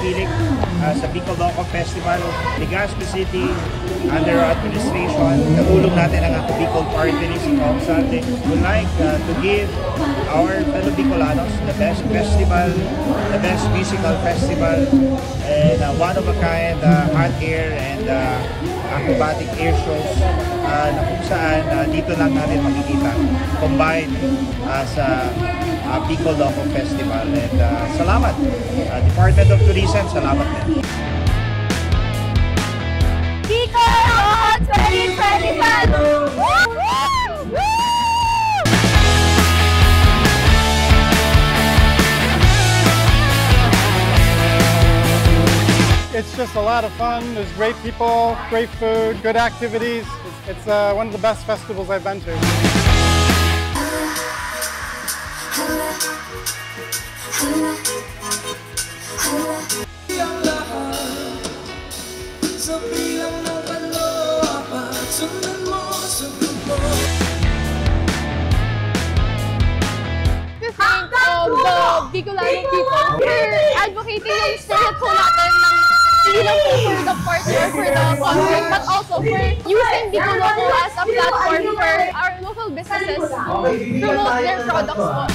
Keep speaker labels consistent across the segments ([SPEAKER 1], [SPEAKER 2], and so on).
[SPEAKER 1] Philip sa Bicol Local Festival, Legazpi City, under our administration. Natulong natin ang Ako Bicol Party List of Sunday. We like to give our fellow Bicolanos the best festival, the best musical festival, and one of a kind hot air and acrobatic air shows na kung saan dito lang natin makikita combined sa Bicol Local Festival. And salamat, Department of Tourism, salamat din.
[SPEAKER 2] Bicol Local 2025!
[SPEAKER 3] It's just a lot of fun. There's great people, great food, good activities. It's one of the best festivals I've been to.
[SPEAKER 2] The Bicolano people, we're advocating yung spirit po natin ng hindi lang po for the party or for the concert, but also for using Bicoloco as a platform for our local businesses to promote their products po.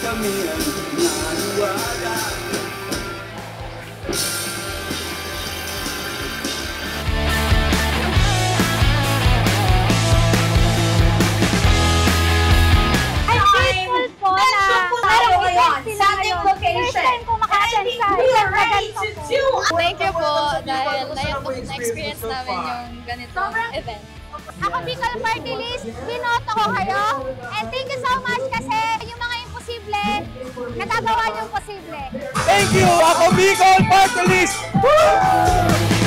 [SPEAKER 4] Kami ang naniwala.
[SPEAKER 2] I'm grateful po na parang ikaw sila ngayon. First time ko maka-attend sa isang ganito po.
[SPEAKER 5] Thank you po dahil na-experience namin yung ganitong event.
[SPEAKER 2] Ako Bicol Party List, binoto ko kayo. And thank you so much kasi yung mga imposible, nagagawa niyong posible.
[SPEAKER 3] Thank you, Ako Bicol Party List! Woo!